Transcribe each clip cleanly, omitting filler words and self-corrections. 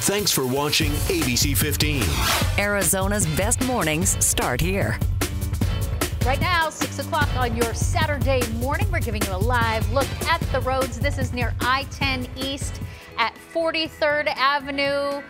Thanks for watching ABC 15. Arizona's best mornings start here. Right now, 6 o'clock on your Saturday morning, we're giving you a live look at the roads. This is near I-10 East at 43rd Avenue.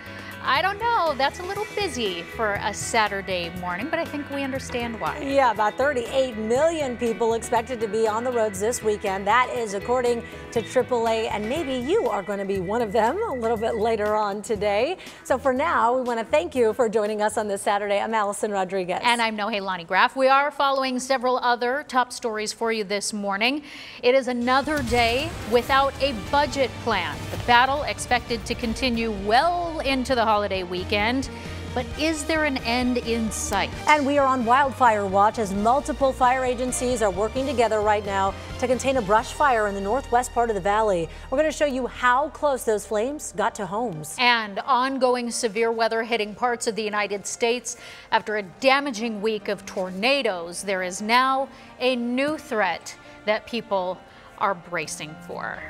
I don't know, that's a little busy for a Saturday morning, but I think we understand why. Yeah, about 38 million people expected to be on the roads this weekend. That is according to AAA, and maybe you are going to be one of them a little bit later on today. So for now, we want to thank you for joining us on this Saturday. I'm Allison Rodriguez. And I'm Nohelani Graf. We are following several other top stories for you this morning. It is another day without a budget plan. The battle expected to continue well into the holiday weekend. But is there an end in sight? And we are on wildfire watch as multiple fire agencies are working together right now to contain a brush fire in the northwest part of the valley. We're going to show you how close those flames got to homes. And ongoing severe weather hitting parts of the United States after a damaging week of tornadoes. There is now a new threat that people are bracing for.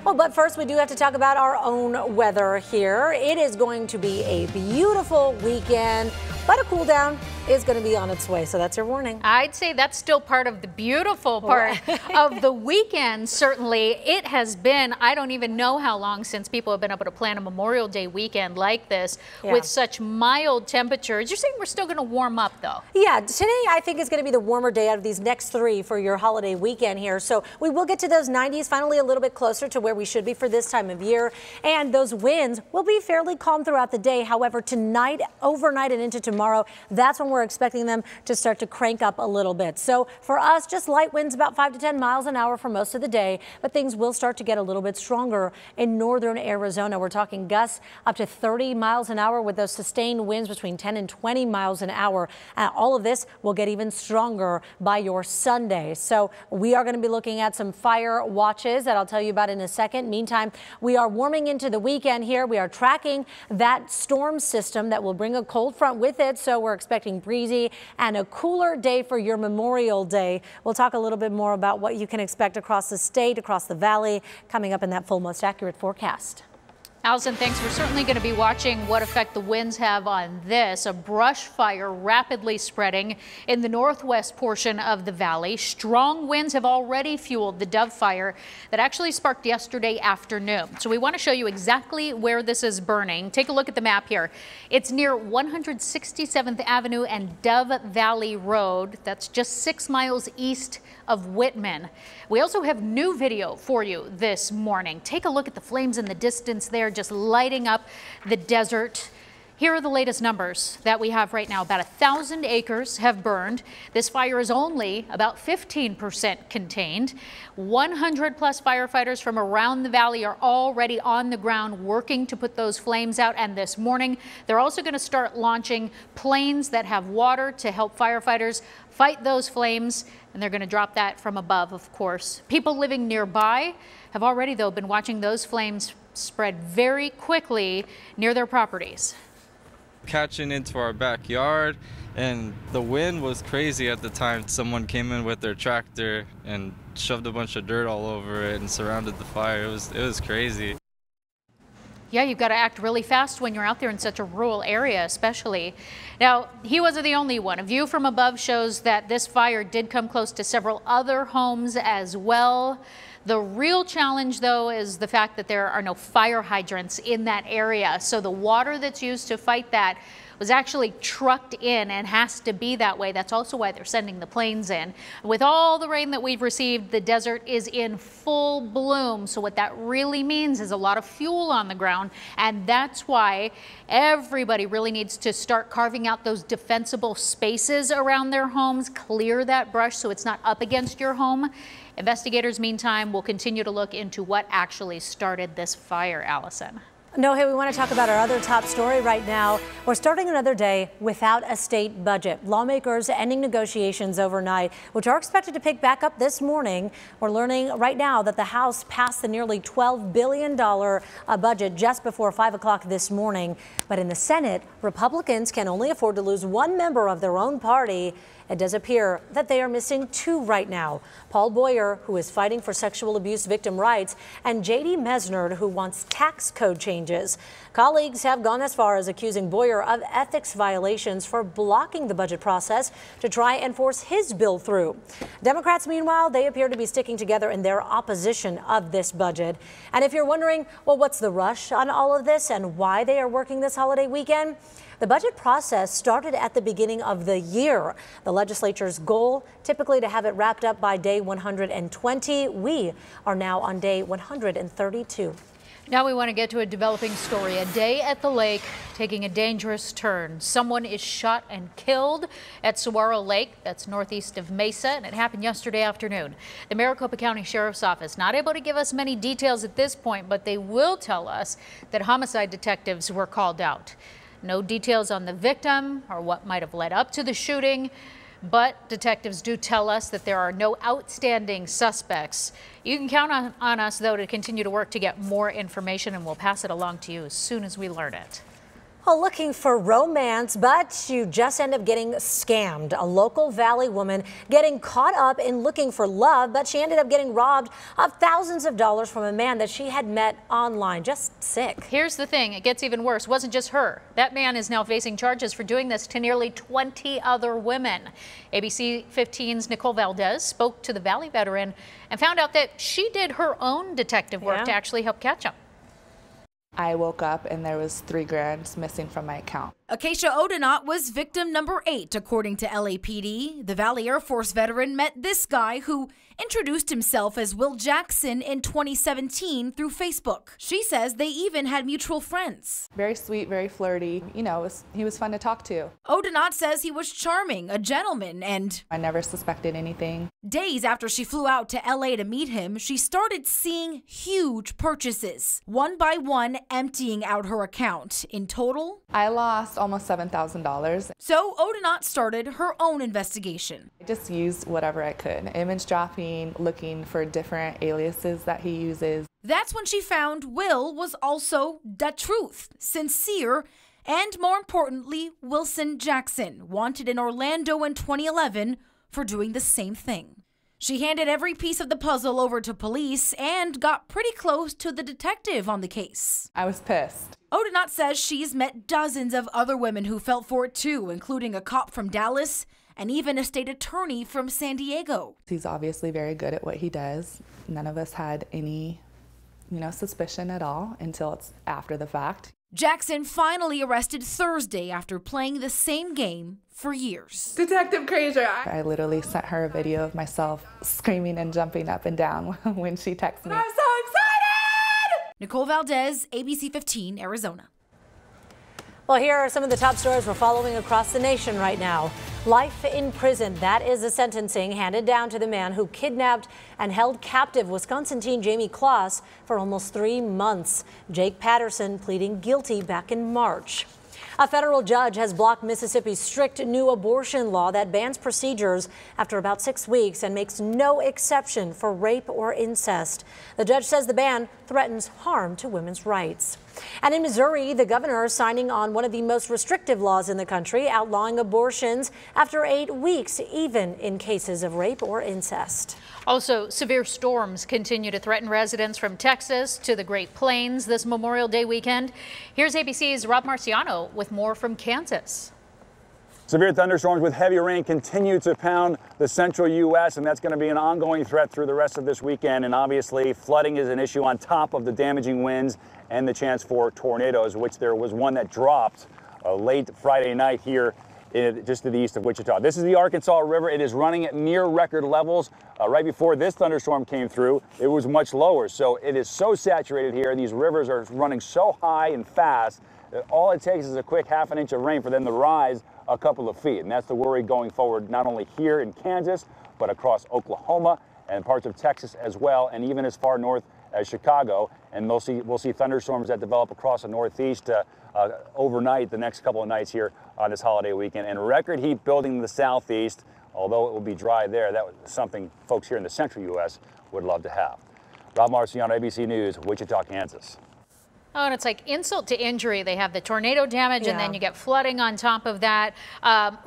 Well, but first we do have to talk about our own weather here. It is going to be a beautiful weekend, but a cool down is going to be on its way. So that's your warning. I'd say that's still part of the beautiful part of the weekend. Certainly, it has been, I don't even know how long since people have been able to plan a Memorial Day weekend like this with such mild temperatures. You're saying we're still going to warm up, though? Yeah, today I think is going to be the warmer day out of these next three for your holiday weekend here. So we will get to those 90s, finally a little bit closer to where we should be for this time of year. And those winds will be fairly calm throughout the day. However, tonight, overnight and into tomorrow, that's when we're expecting them to start to crank up a little bit. So for us, just light winds about 5 to 10 miles an hour for most of the day, but things will start to get a little bit stronger in northern Arizona. We're talking gusts up to 30 miles an hour with those sustained winds between 10 and 20 miles an hour. All of this will get even stronger by your Sunday. So we are going to be looking at some fire watches that I'll tell you about in a second. Meantime, we are warming into the weekend here. We are tracking that storm system that will bring a cold front with it. So we're expecting breezy and a cooler day for your Memorial Day. We'll talk a little bit more about what you can expect across the state, across the valley, coming up in that full, most accurate forecast. Allison, thanks. We're certainly going to be watching what effect the winds have on this. A brush fire rapidly spreading in the northwest portion of the valley. Strong winds have already fueled the Dove fire that actually sparked yesterday afternoon. So we want to show you exactly where this is burning. Take a look at the map here. It's near 167th Avenue and Dove Valley Road. That's just 6 miles east of Whitman. We also have new video for you this morning. Take a look at the flames in the distance there, just lighting up the desert. Here are the latest numbers that we have right now. About 1,000 acres have burned. This fire is only about 15% contained. 100 plus firefighters from around the valley are already on the ground working to put those flames out. And this morning, they're also going to start launching planes that have water to help firefighters fight those flames. And they're going to drop that from above, of course. People living nearby have already, though, been watching those flames spread very quickly near their properties. Catching into our backyard, and the wind was crazy at the time. Someone came in with their tractor and shoved a bunch of dirt all over it and surrounded the fire. It was crazy. Yeah, you've got to act really fast when you're out there in such a rural area, especially. Now, he wasn't the only one. A view from above shows that this fire did come close to several other homes as well. The real challenge, though, is the fact that there are no fire hydrants in that area. So the water that's used to fight that was actually trucked in and has to be that way. That's also why they're sending the planes in. With all the rain that we've received, the desert is in full bloom. So what that really means is a lot of fuel on the ground. And that's why everybody really needs to start carving out those defensible spaces around their homes, clear that brush so it's not up against your home. Investigators, meantime, will continue to look into what actually started this fire, Allison. No, hey, we want to talk about our other top story right now. We're starting another day without a state budget. Lawmakers ending negotiations overnight, which are expected to pick back up this morning. We're learning right now that the House passed the nearly $12 billion budget just before 5 o'clock this morning. But in the Senate, Republicans can only afford to lose one member of their own party. It does appear that they are missing two right now. Paul Boyer, who is fighting for sexual abuse victim rights, and J.D. Mesnard, who wants tax code changes. Colleagues have gone as far as accusing Boyer of ethics violations for blocking the budget process to try and force his bill through. Democrats, meanwhile, they appear to be sticking together in their opposition of this budget. And if you're wondering, well, what's the rush on all of this and why they are working this holiday weekend? The budget process started at the beginning of the year. The legislature's goal, typically to have it wrapped up by day 120. We are now on day 132. Now we want to get to a developing story. A day at the lake taking a dangerous turn. Someone is shot and killed at Saguaro Lake. That's northeast of Mesa, and it happened yesterday afternoon. The Maricopa County Sheriff's Office not able to give us many details at this point, but they will tell us that homicide detectives were called out. No details on the victim or what might have led up to the shooting, but detectives do tell us that there are no outstanding suspects. You can count on us, though, to continue to work to get more information, and we'll pass it along to you as soon as we learn it. Well, looking for romance, but you just end up getting scammed. A local Valley woman getting caught up in looking for love, but she ended up getting robbed of thousands of dollars from a man that she had met online. Just sick. Here's the thing, it gets even worse. It wasn't just her. That man is now facing charges for doing this to nearly 20 other women. ABC 15's Nicole Valdez spoke to the Valley veteran and found out that she did her own detective work to actually help catch him. I woke up and there was $3,000 missing from my account. Acacia Odenot was victim number 8, according to LAPD. The Valley Air Force veteran met this guy who introduced himself as Will Jackson in 2017 through Facebook. She says they even had mutual friends. Very sweet, very flirty. You know, he was fun to talk to. Odenot says he was charming, a gentleman, and I never suspected anything. Days after she flew out to LA to meet him, she started seeing huge purchases, one by one emptying out her account. In total, I lost almost $7,000. So Odenot started her own investigation. I just used whatever I could. Image dropping, looking for different aliases that he uses. That's when she found Will was also the truth, sincere, and more importantly, Wilson Jackson, wanted in Orlando in 2011 for doing the same thing. She handed every piece of the puzzle over to police and got pretty close to the detective on the case. I was pissed. Odenot says she's met dozens of other women who fell for it too, including a cop from Dallas and even a state attorney from San Diego. He's obviously very good at what he does. None of us had any, suspicion at all until it's after the fact. Jackson finally arrested Thursday after playing the same game for years. Detective Crazier. I literally sent her a video of myself screaming and jumping up and down when she texted me. I'm so excited! Nicole Valdez, ABC 15, Arizona. Well, here are some of the top stories we're following across the nation right now. Life in prison, that is the sentencing handed down to the man who kidnapped and held captive Wisconsin teen Jamie Kloss for almost 3 months. Jake Patterson pleading guilty back in March. A federal judge has blocked Mississippi's strict new abortion law that bans procedures after about 6 weeks and makes no exception for rape or incest. The judge says the ban threatens harm to women's rights. And in Missouri, the governor is signing on one of the most restrictive laws in the country, outlawing abortions after 8 weeks, even in cases of rape or incest. Also, severe storms continue to threaten residents from Texas to the Great Plains this Memorial Day weekend. Here's ABC's Rob Marciano with more from Kansas. Severe thunderstorms with heavy rain continue to pound the central U.S., and that's going to be an ongoing threat through the rest of this weekend. And obviously, flooding is an issue on top of the damaging winds and the chance for tornadoes, which there was one that dropped late Friday night here just to the east of Wichita. This is the Arkansas River. It is running at near record levels. Right before this thunderstorm came through, it was much lower. So it is so saturated here. These rivers are running so high and fast that all it takes is a quick ½ inch of rain for them to rise a couple of feet. And that's the worry going forward, not only here in Kansas, but across Oklahoma and parts of Texas as well, and even as far north as Chicago. And we'll see thunderstorms that develop across the Northeast overnight, the next couple of nights here on this holiday weekend. And record heat building in the Southeast, although it will be dry there. That was something folks here in the central U.S. would love to have. Rob Marciano, ABC News, Wichita, Kansas. Oh, and it's like insult to injury. They have the tornado damage, and then you get flooding on top of that.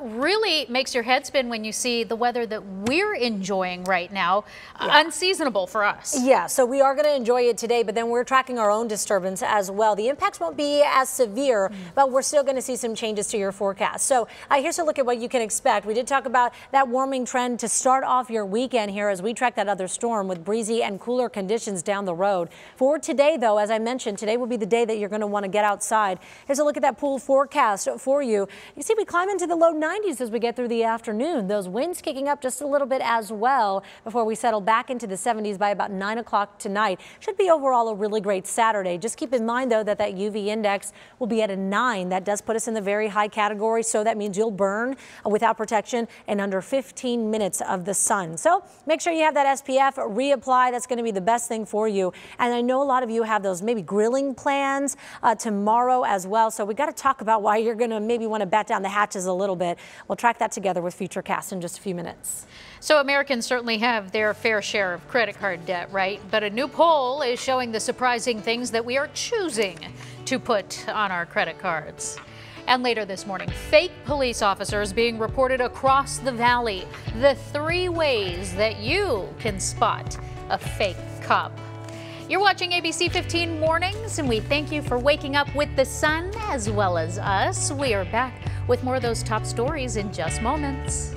Really makes your head spin when you see the weather that we're enjoying right now. Unseasonable for us. Yeah, so we are going to enjoy it today, but then we're tracking our own disturbance as well. The impacts won't be as severe, but we're still going to see some changes to your forecast. So here's a look at what you can expect. We did talk about that warming trend to start off your weekend here as we track that other storm with breezy and cooler conditions down the road. For today, though, as I mentioned, today will be the day that you're going to want to get outside. Here's a look at that pool forecast for you. You see we climb into the low 90s as we get through the afternoon. Those winds kicking up just a little bit as well before we settle back into the 70s by about 9 o'clock tonight. Should be overall a really great Saturday. Just keep in mind, though, that UV index will be at a 9. That does put us in the very high category, so that means you'll burn without protection in under 15 minutes of the sun. So make sure you have that SPF, reapply. That's going to be the best thing for you. And I know a lot of you have those maybe grilling plans tomorrow as well. So we got to talk about why you're going to maybe want to bat down the hatches a little bit. We'll track that together with Futurecast in just a few minutes. So Americans certainly have their fair share of credit card debt, right? But a new poll is showing the surprising things that we are choosing to put on our credit cards. And later this morning, fake police officers being reported across the valley. The 3 ways that you can spot a fake cop. You're watching ABC 15 Mornings, and we thank you for waking up with the sun as well as us. We are back with more of those top stories in just moments.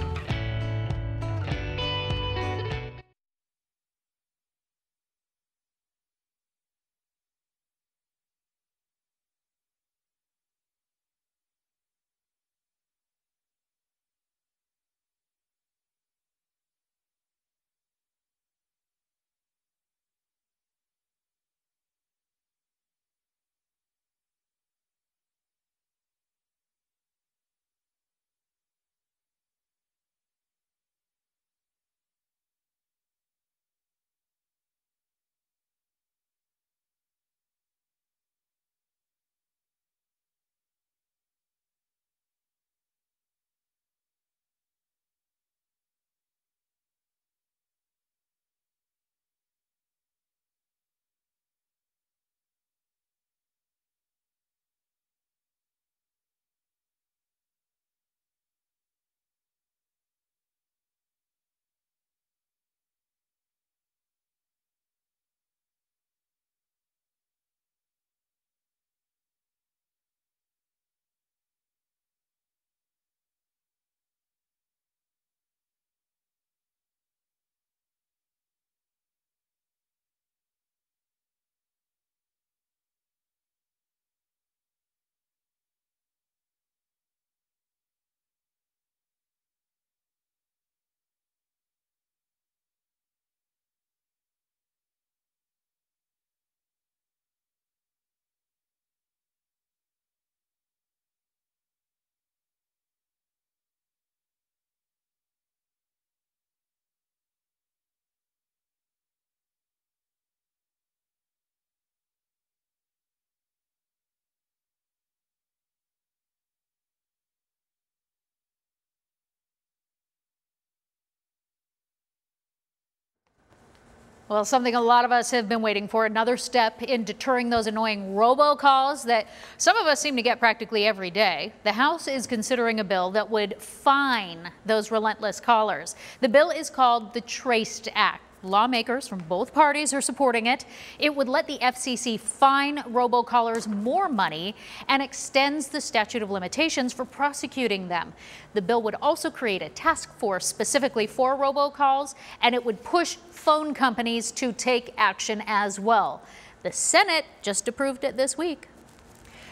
Well, something a lot of us have been waiting for, another step in deterring those annoying robocalls that some of us seem to get practically every day. The House is considering a bill that would fine those relentless callers. The bill is called the Traced Act. Lawmakers from both parties are supporting it. It would let the FCC fine robocallers more money and extends the statute of limitations for prosecuting them. The bill would also create a task force specifically for robocalls, and it would push phone companies to take action as well. The Senate just approved it this week.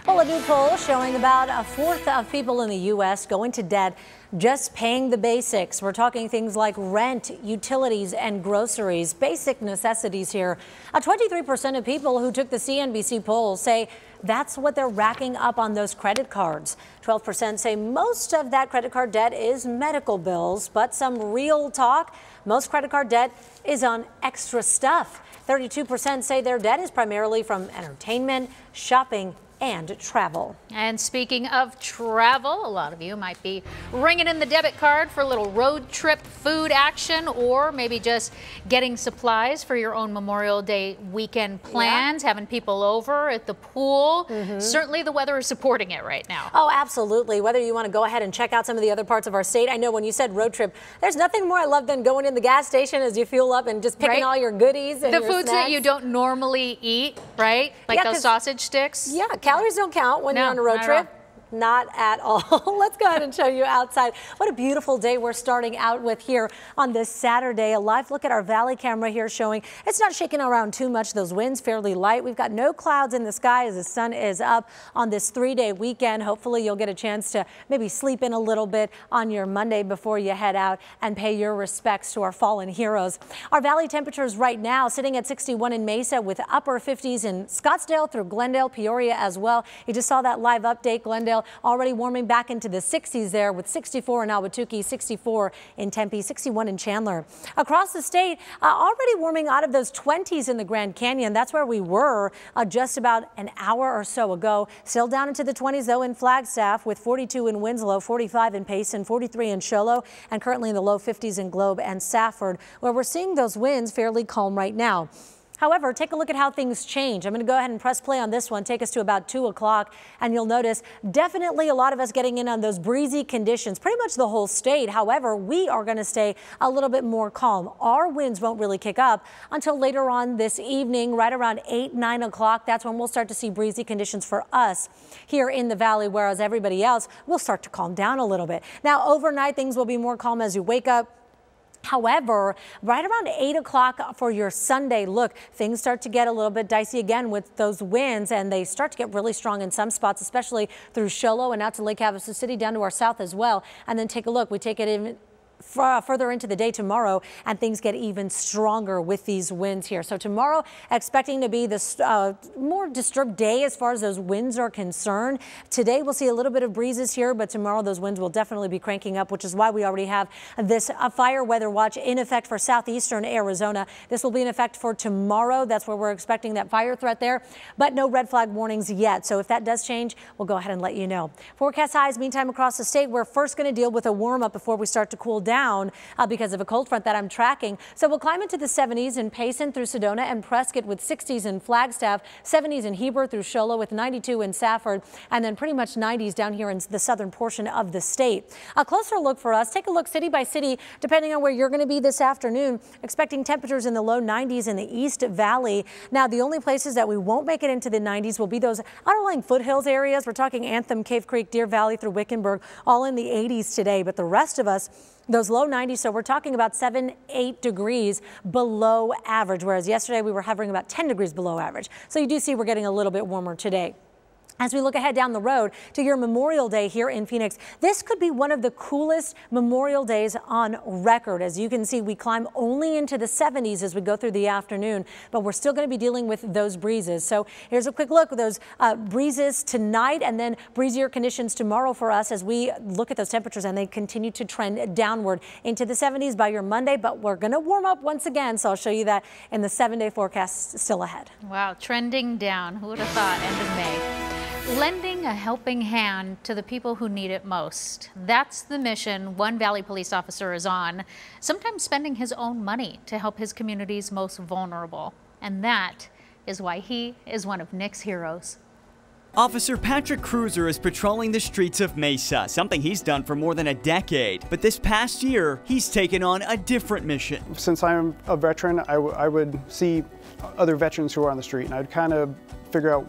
Well, a new poll showing about a fourth of people in the U.S. going to debt just paying the basics. We're talking things like rent, utilities, and groceries, basic necessities here. 23% of people who took the CNBC poll say that's what they're racking up on those credit cards. 12% say most of that credit card debt is medical bills, but some real talk, most credit card debt is on extra stuff. 32% say their debt is primarily from entertainment, shopping, and travel. And speaking of travel, a lot of you might be ringing in the debit card for a little road trip food action, or maybe just getting supplies for your own Memorial Day weekend plans, having people over at the pool. Certainly the weather is supporting it right now. Oh, absolutely. Whether you want to go ahead and check out some of the other parts of our state. I know when you said road trip, there's nothing more I love than going in the gas station as you fuel up and just picking all your goodies and the your foods snacks that you don't normally eat, right? Like those sausage sticks. Yeah, calories don't count when you're on a road trip. Not at all. Let's go ahead and show you outside. What a beautiful day we're starting out with here on this Saturday. A live look at our valley camera here showing it's not shaking around too much. Those winds fairly light. We've got no clouds in the sky as the sun is up on this 3-day weekend. Hopefully you'll get a chance to maybe sleep in a little bit on your Monday before you head out and pay your respects to our fallen heroes. Our valley temperatures right now sitting at 61 in Mesa with upper 50s in Scottsdale through Glendale, Peoria as well. You just saw that live update. Glendale already warming back into the 60s there with 64 in Ahwatukee, 64 in Tempe, 61 in Chandler. Across the state, already warming out of those 20s in the Grand Canyon. That's where we were just about an hour or so ago. Still down into the 20s though in Flagstaff with 42 in Winslow, 45 in Payson, 43 in Show Low, and currently in the low 50s in Globe and Safford, where we're seeing those winds fairly calm right now. However, take a look at how things change. I'm going to go ahead and press play on this one, take us to about 2 o'clock, and you'll notice definitely a lot of us getting in on those breezy conditions, pretty much the whole state. However, we are going to stay a little bit more calm. Our winds won't really kick up until later on this evening, right around 8, 9 o'clock. That's when we'll start to see breezy conditions for us here in the valley, whereas everybody else will start to calm down a little bit. Now, overnight, things will be more calm as you wake up. However, right around 8 o'clock for your Sunday look, things start to get a little bit dicey again with those winds, and they start to get really strong in some spots, especially through Show Low and out to Lake Havasu City down to our south as well. And then take a look. We take it in further into the day tomorrow, and things get even stronger with these winds here. So tomorrow, expecting to be this more disturbed day as far as those winds are concerned. Today, we'll see a little bit of breezes here, but tomorrow those winds will definitely be cranking up, which is why we already have this fire weather watch in effect for southeastern Arizona. This will be in effect for tomorrow. That's where we're expecting that fire threat there, but no red flag warnings yet. So if that does change, we'll go ahead and let you know. Forecast highs, meantime, across the state, we're first going to deal with a warm up before we start to cool down because of a cold front that I'm tracking. So we'll climb into the 70s in Payson through Sedona and Prescott with 60s in Flagstaff, 70s in Heber through Show Low with 92 in Safford, and then pretty much 90s down here in the southern portion of the state. A closer look for us, take a look city by city, depending on where you're going to be this afternoon, expecting temperatures in the low 90s in the East Valley. Now, the only places that we won't make it into the 90s will be those outlying foothills areas. We're talking Anthem, Cave Creek, Deer Valley through Wickenburg, all in the 80s today, but the rest of us, those low 90s, so we're talking about 7, 8 degrees below average, whereas yesterday we were hovering about 10 degrees below average. So you do see we're getting a little bit warmer today. As we look ahead down the road to your Memorial Day here in Phoenix, this could be one of the coolest Memorial Days on record. As you can see, we climb only into the 70s as we go through the afternoon, but we're still going to be dealing with those breezes. So here's a quick look at those breezes tonight and then breezier conditions tomorrow for us as we look at those temperatures, and they continue to trend downward into the 70s by your Monday, but we're going to warm up once again. So I'll show you that in the 7-day forecast still ahead. Wow, trending down. Who would have thought end of May? Lending a helping hand to the people who need it most. That's the mission one Valley police officer is on, sometimes spending his own money to help his community's most vulnerable. And that is why he is one of Nick's heroes. Officer Patrick Cruiser is patrolling the streets of Mesa, something he's done for more than a decade. But this past year, he's taken on a different mission. Since I'm a veteran, I would see other veterans who are on the street, and I'd kind of figure out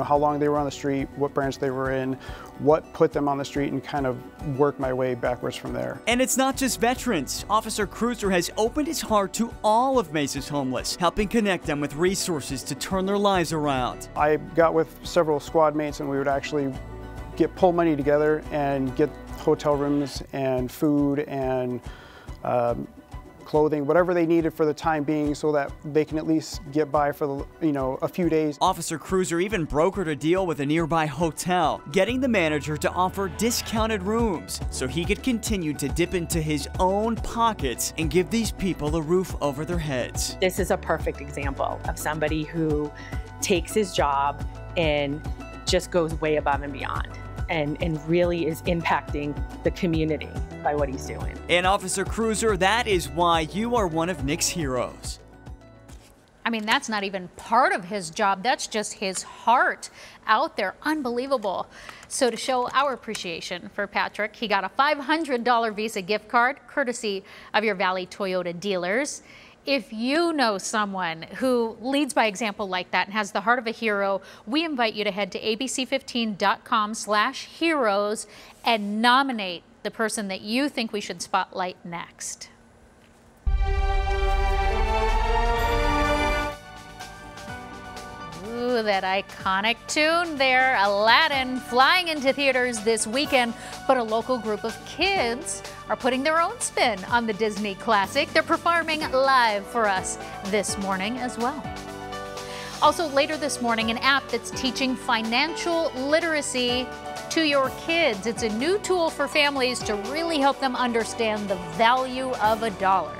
how long they were on the street, what branch they were in, what put them on the street, and kind of work my way backwards from there. And it's not just veterans. Officer Cruiser has opened his heart to all of Mesa's homeless, helping connect them with resources to turn their lives around. I got with several squad mates, and we would actually pull money together and get hotel rooms and food and clothing, whatever they needed for the time being, so that they can at least get by for a few days. Officer Cruiser even brokered a deal with a nearby hotel, getting the manager to offer discounted rooms so he could continue to dip into his own pockets and give these people a roof over their heads. This is a perfect example of somebody who takes his job and just goes way above and beyond and really is impacting the community by what he's doing. And Officer Cruiser, that is why you are one of Nick's heroes. I mean, that's not even part of his job. That's just his heart out there. Unbelievable. So to show our appreciation for Patrick, he got a $500 Visa gift card courtesy of your Valley Toyota dealers. If you know someone who leads by example like that and has the heart of a hero, we invite you to head to abc15.com/heroes and nominate the person that you think we should spotlight next. Ooh, that iconic tune there, Aladdin, flying into theaters this weekend, but a local group of kids are putting their own spin on the Disney classic. They're performing live for us this morning as well. Also later this morning, an app that's teaching financial literacy to your kids. It's a new tool for families to really help them understand the value of a dollar.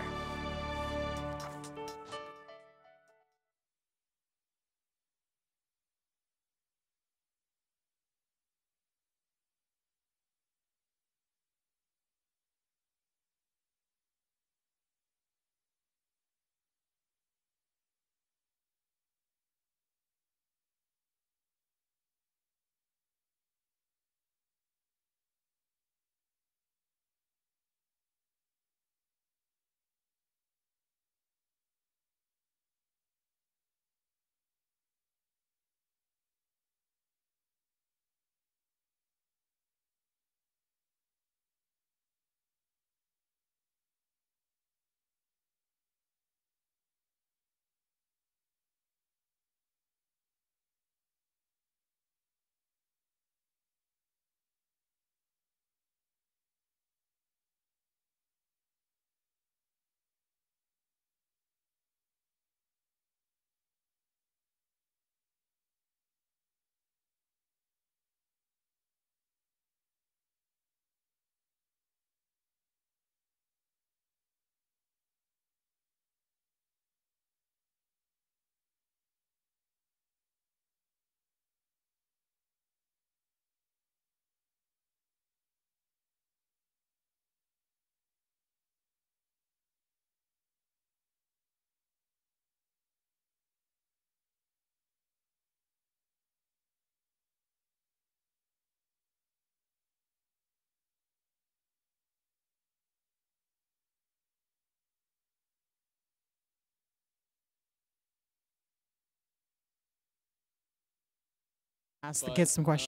Ask the kids some questions.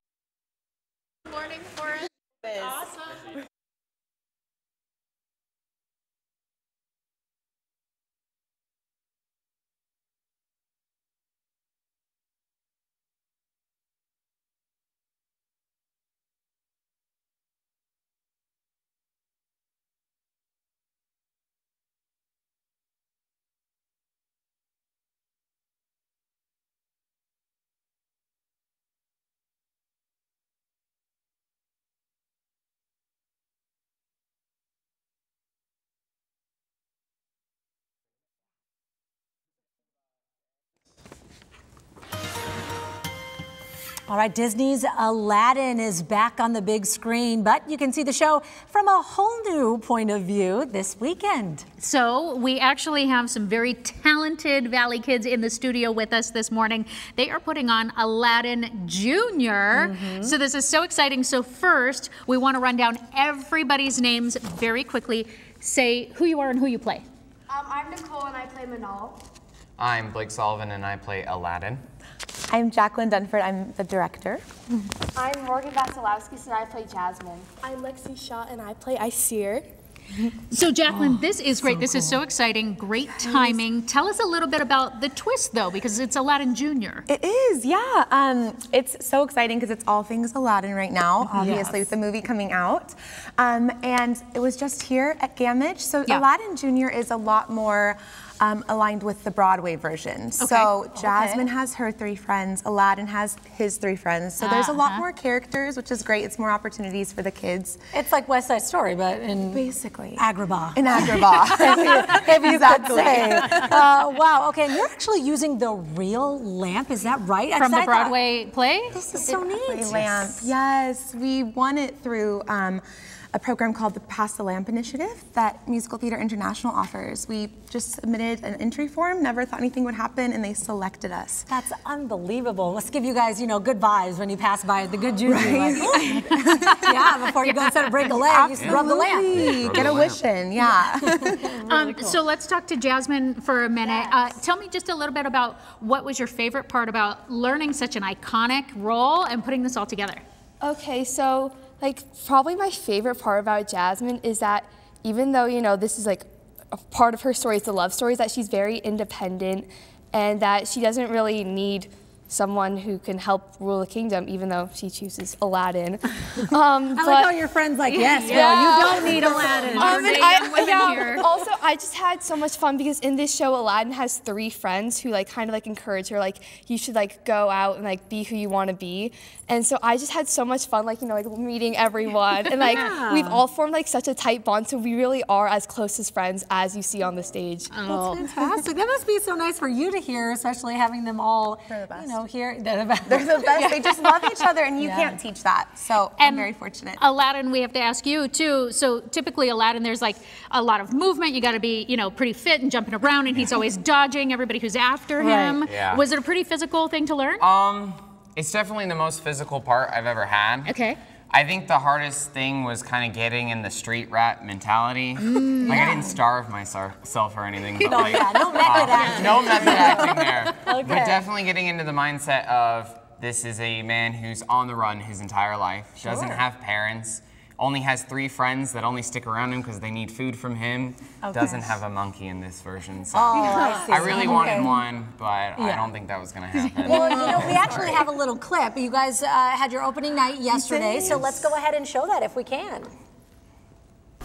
Good morning, Forrest. Awesome. All right, Disney's Aladdin is back on the big screen, but you can see the show from a whole new point of view this weekend. So we actually have some very talented Valley kids in the studio with us this morning. They are putting on Aladdin Junior. So this is so exciting. So first, we want to run down everybody's names very quickly. Say who you are and who you play. I'm Nicole and I play Manal. I'm Blake Sullivan and I play Aladdin. I'm Jacqueline Dunford, I'm the director. I'm Morgan Vasilowski and I play Jasmine. I'm Lexi Shaw and I play Isir. So Jacqueline, this is great. This is so exciting. Great timing. Tell us a little bit about the twist though, because it's Aladdin Junior. It is, yeah. It's so exciting because it's all things Aladdin right now, obviously with the movie coming out. And it was just here at Gamage. So Aladdin Junior is a lot more aligned with the Broadway version. So Jasmine has her 3 friends, Aladdin has his 3 friends. So there's a lot more characters, which is great. It's more opportunities for the kids. It's like West Side Story, but in basically Agrabah. In Agrabah, if you could say. Wow. Okay, and you're actually using the real lamp. Is that right? From the Broadway play? This is so neat. Lamp. Yes, we won it through a program called the Pass the Lamp Initiative that Musical Theater International offers. We just submitted an entry form, never thought anything would happen, and they selected us. That's unbelievable. Let's give you guys, you know, good vibes when you pass by, the good juju. Right? Like, yeah, before you go instead of break a leg, you rub the lamp. Get a wish in, yeah. Really cool. So let's talk to Jasmine for a minute. Tell me just a little bit about what was your favorite part about learning such an iconic role and putting this all together? Okay, so like probably my favorite part about Jasmine is that even though, you know, this is like a part of her story, it's a love story, is that she's very independent and that she doesn't really need someone who can help rule the kingdom, even though she chooses Aladdin. I like how your friend's like, yes, girl, you don't need Aladdin. Also, I just had so much fun because in this show, Aladdin has 3 friends who like kind of like encourage her, like you should like go out and like be who you want to be. And so I just had so much fun, like, you know, like meeting everyone and like we've all formed like such a tight bond. So we really are as close as friends as you see on the stage. Oh, that's fantastic. That must be so nice for you to hear, especially having them all, you know, here. They're the best. They're the best. They just love each other, and you can't teach that. So I'm very fortunate. Aladdin, we have to ask you too. So typically Aladdin, there's like a lot of movement. You got to be, you know, pretty fit and jumping around, and he's always dodging everybody who's after him. Yeah. Was it a pretty physical thing to learn? It's definitely the most physical part I've ever had. Okay. I think the hardest thing was kind of getting in the street rat mentality. Like I didn't starve myself or anything. But like, no method acting. No method acting there. But definitely getting into the mindset of this is a man who's on the run his entire life, doesn't have parents, only has 3 friends that only stick around him because they need food from him, doesn't have a monkey in this version. So I really wanted one, but I don't think that was going to happen. Well, you know, we actually have a little clip. You guys had your opening night yesterday, so let's go ahead and show that if we can.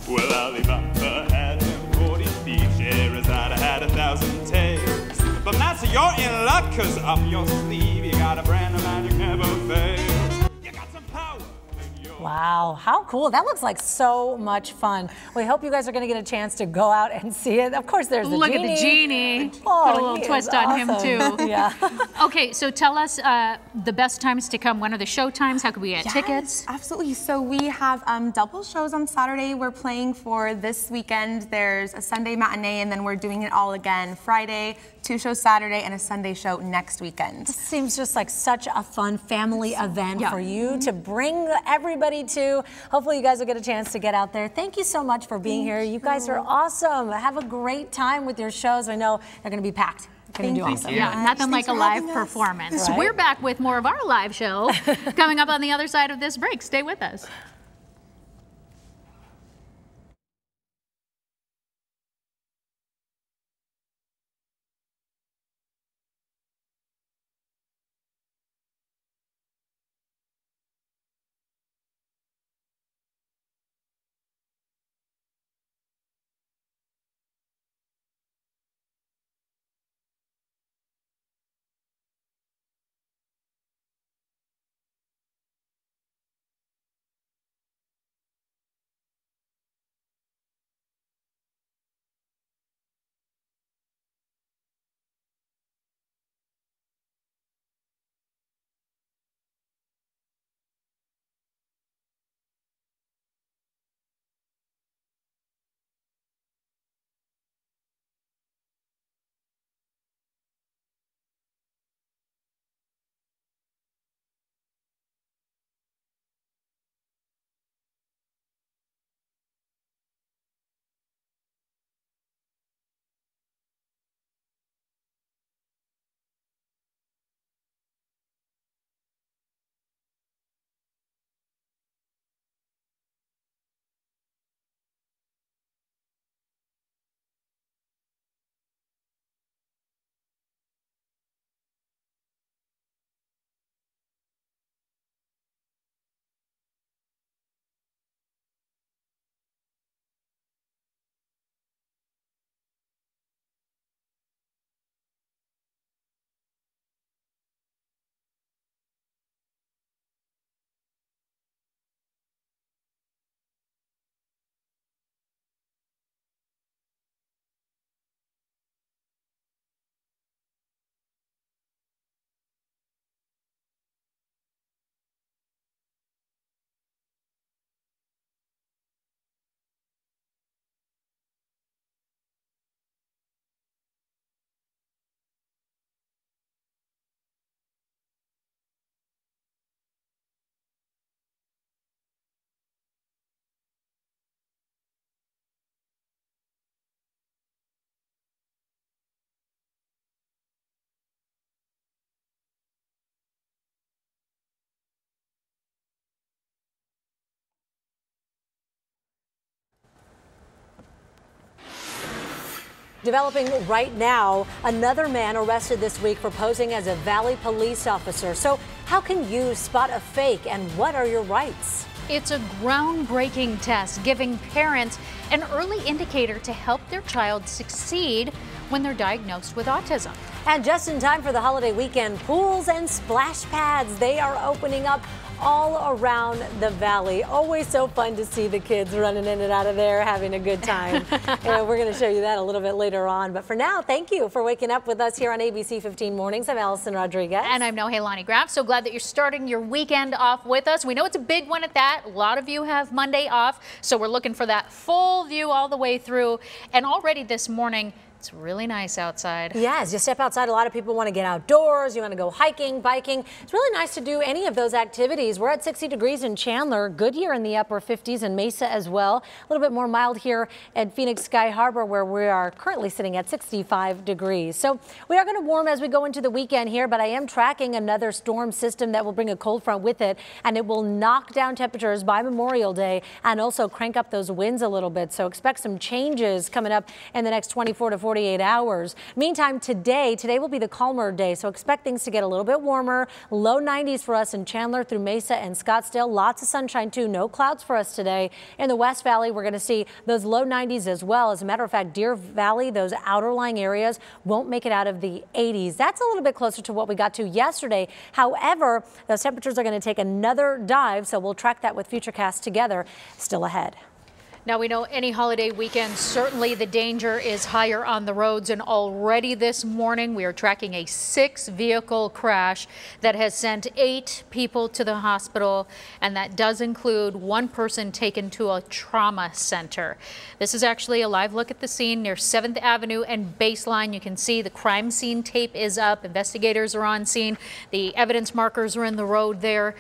Well, Alibaba had 40 thieves, Sherazade had 1,000 tales. But Master, you're in luck, 'cause up your sleeve you got a brand of magic never fails. You got some power. Wow, how cool. That looks like so much fun. We hope you guys are going to get a chance to go out and see it. Of course, there's the Look genie. at the genie. Oh, put a little twist on him, too. Yeah. Okay, so tell us the best times to come. When are the show times? How can we get tickets? Absolutely. So we have double shows on Saturday. We're playing for this weekend. There's a Sunday matinee, and then we're doing it all again Friday, 2 shows Saturday, and a Sunday show next weekend. This seems just like such a fun family event for you to bring everybody to. Hopefully you guys will get a chance to get out there. Thank you so much for being here. You guys are awesome. Have a great time with your shows. I know they're going to be packed. Going to do awesome. Yeah, nothing like a live performance. Right? We're back with more of our live show coming up on the other side of this break. Stay with us. Developing right now, another man arrested this week for posing as a Valley police officer. So how can you spot a fake and what are your rights? It's a groundbreaking test giving parents an early indicator to help their child succeed when they're diagnosed with autism. And just in time for the holiday weekend, pools and splash pads, they are opening up all around the Valley. Always so fun to see the kids running in and out of there having a good time. And we're going to show you that a little bit later on. But for now, thank you for waking up with us here on ABC 15 Mornings. I'm Allison Rodriguez. And I'm Nohelani Graff. So glad that you're starting your weekend off with us. We know it's a big one at that. A lot of you have Monday off. So we're looking for that full view all the way through. And already this morning, it's really nice outside. Yes, you step outside. A lot of people want to get outdoors. You want to go hiking, biking. It's really nice to do any of those activities. We're at 60 degrees in Chandler, Goodyear in the upper 50s, and Mesa as well. A little bit more mild here at Phoenix Sky Harbor, where we are currently sitting at 65 degrees. So we are going to warm as we go into the weekend here, but I am tracking another storm system that will bring a cold front with it, and it will knock down temperatures by Memorial Day and also crank up those winds a little bit. So expect some changes coming up in the next 24 to 48 hours. Meantime, today will be the calmer day, so expect things to get a little bit warmer. Low 90s for us in Chandler through Mesa and Scottsdale. Lots of sunshine too. No clouds for us today. In the West Valley, we're going to see those low 90s as well. As a matter of fact, Deer Valley, those outer lying areas won't make it out of the 80s. That's a little bit closer to what we got to yesterday. However, those temperatures are going to take another dive, so we'll track that with Futurecast together. Still ahead. Now, we know any holiday weekend, certainly the danger is higher on the roads, and already this morning we are tracking a 6-vehicle crash that has sent 8 people to the hospital, and that does include 1 person taken to a trauma center. This is actually a live look at the scene near 7th Avenue and Baseline. You can see the crime scene tape is up. Investigators are on scene. The evidence markers are in the road there.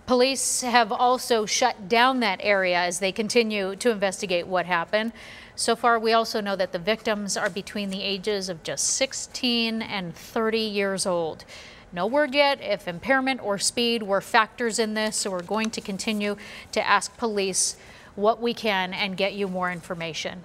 Police have also shut down that area as they continue to investigate what happened. So far, we also know that the victims are between the ages of just 16 and 30 years old. No word yet if impairment or speed were factors in this, so we're going to continue to ask police what we can and get you more information.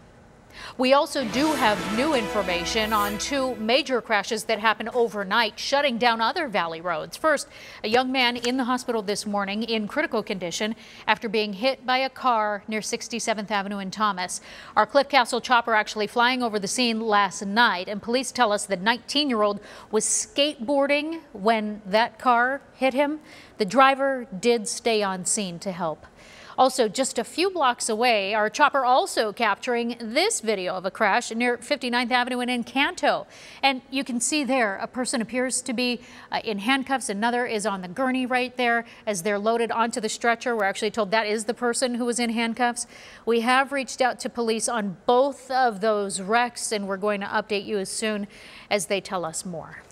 We also do have new information on 2 major crashes that happened overnight, shutting down other Valley roads. First, a young man in the hospital this morning in critical condition after being hit by a car near 67th Avenue in Thomas. Our Cliff Castle chopper actually flying over the scene last night, and police tell us the 19-year-old was skateboarding when that car hit him. The driver did stay on scene to help. Also, just a few blocks away, our chopper also capturing this video of a crash near 59th Avenue in Encanto. And you can see there, a person appears to be in handcuffs. Another is on the gurney right there as they're loaded onto the stretcher. We're actually told that is the person who was in handcuffs. We have reached out to police on both of those wrecks, and we're going to update you as soon as they tell us more.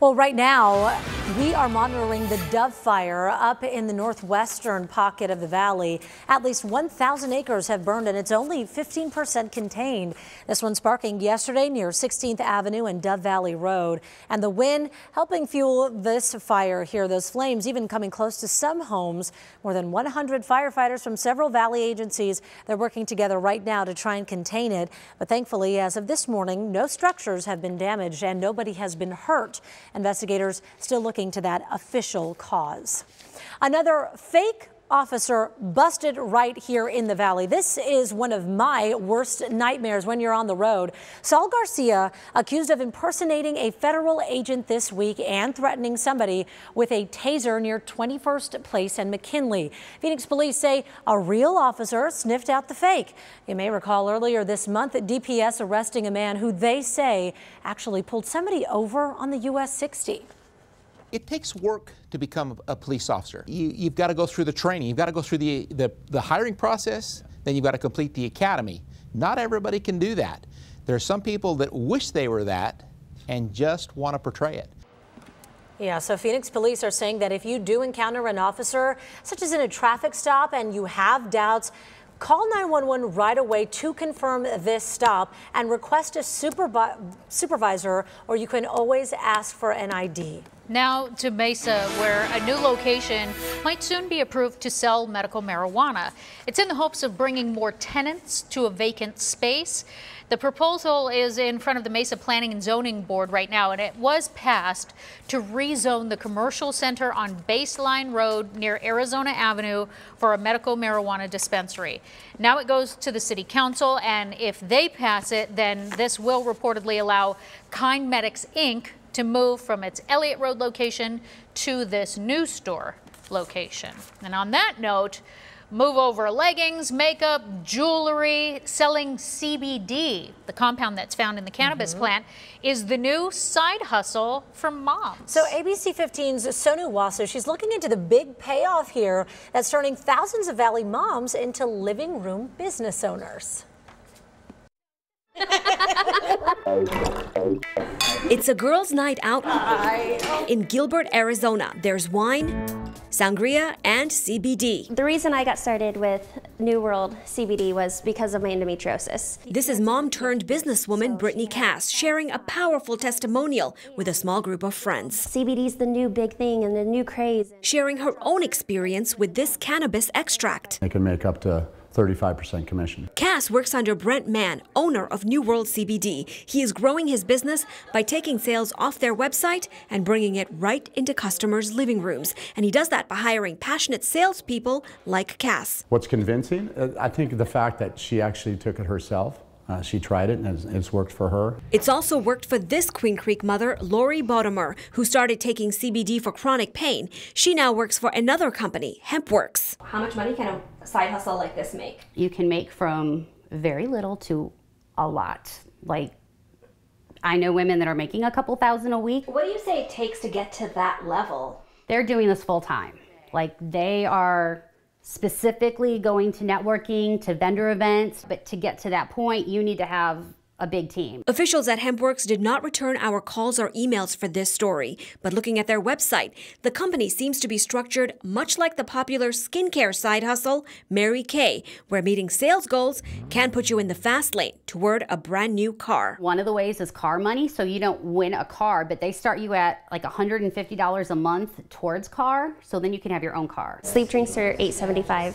Well, right now, we are monitoring the Dove Fire up in the northwestern pocket of the valley. At least 1,000 acres have burned, and it's only 15% contained. This one sparking yesterday near 16th Avenue and Dove Valley Road. And the wind helping fuel this fire here. Those flames even coming close to some homes. More than 100 firefighters from several valley agencies. They're working together right now to try and contain it. But thankfully, as of this morning, no structures have been damaged and nobody has been hurt. Investigators still looking to that official cause. Another fake officer busted right here in the valley. This is one of my worst nightmares when you're on the road. Saul Garcia accused of impersonating a federal agent this week and threatening somebody with a taser near 21st Place and McKinley. Phoenix police say a real officer sniffed out the fake. You may recall earlier this month that DPS arresting a man who they say actually pulled somebody over on the US 60. It takes work to become a police officer. You've got to go through the training. You've got to go through the hiring process. Then you've got to complete the academy. Not everybody can do that. There are some people that wish they were that and just want to portray it. Yeah, so Phoenix police are saying that if you do encounter an officer, such as in a traffic stop, and you have doubts, call 911 right away to confirm this stop and request a supervisor, or you can always ask for an ID. Now to Mesa, where a new location might soon be approved to sell medical marijuana. It's in the hopes of bringing more tenants to a vacant space. The proposal is in front of the Mesa Planning and Zoning Board right now, and it was passed to rezone the commercial center on Baseline Road near Arizona Avenue for a medical marijuana dispensary. Now it goes to the City Council, and if they pass it, then this will reportedly allow Kind Medics, Inc. to move from its Elliott Road location to this new store location. And on that note, move over leggings, makeup, jewelry, selling CBD, the compound that's found in the cannabis plant, is the new side hustle for moms. So ABC 15's Sonu Wasu, she's looking into the big payoff here that's turning thousands of Valley moms into living room business owners. It's a girls' night out in Gilbert, Arizona. There's wine, sangria, and CBD. The reason I got started with New World CBD was because of my endometriosis. This is mom-turned-businesswoman Brittany Cass sharing a powerful testimonial with a small group of friends. CBD's the new big thing and the new craze. Sharing her own experience with this cannabis extract. It can make up to 35% commission. Cass works under Brent Mann, owner of New World CBD. He is growing his business by taking sales off their website and bringing it right into customers' living rooms. And he does that by hiring passionate salespeople like Cass. What's convincing? I think the fact that she actually took it herself. She tried it and it's worked for her. It's also worked for this Queen Creek mother, Lori Bodemer, who started taking CBD for chronic pain. She now works for another company, HempWorks. How much money can a side hustle like this make? You can make from very little to a lot. Like, I know women that are making a couple thousand a week. What do you say it takes to get to that level? They're doing this full time. Like, they are specifically going to networking, to vendor events, but to get to that point, you need to have a big team. Officials at HempWorks did not return our calls or emails for this story, but looking at their website, the company seems to be structured much like the popular skincare side hustle, Mary Kay, where meeting sales goals can put you in the fast lane toward a brand new car. One of the ways is car money, so you don't win a car, but they start you at like $150 a month towards car, so then you can have your own car. Sleep drinks are $8.75,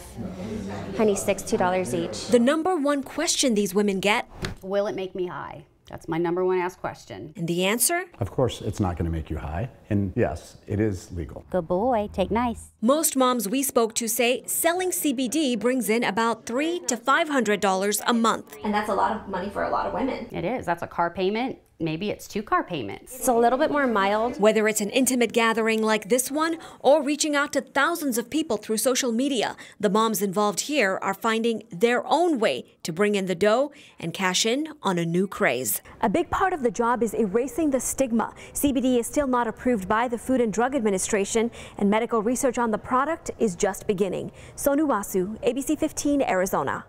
honey sticks $2 each. The number one question these women get: will it make me high? That's my number one asked question. And the answer? Of course, it's not going to make you high. And yes, it is legal. Good boy, take nice. Most moms we spoke to say selling CBD brings in about $300 to $500 a month. And that's a lot of money for a lot of women. It is. That's a car payment. Maybe it's 2 car payments. It's a little bit more mild. Whether it's an intimate gathering like this one or reaching out to thousands of people through social media, the moms involved here are finding their own way to bring in the dough and cash in on a new craze. A big part of the job is erasing the stigma. CBD is still not approved by the Food and Drug Administration, and medical research on the product is just beginning. Sonu Wasu, ABC 15, Arizona.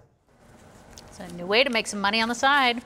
It's a new way to make some money on the side.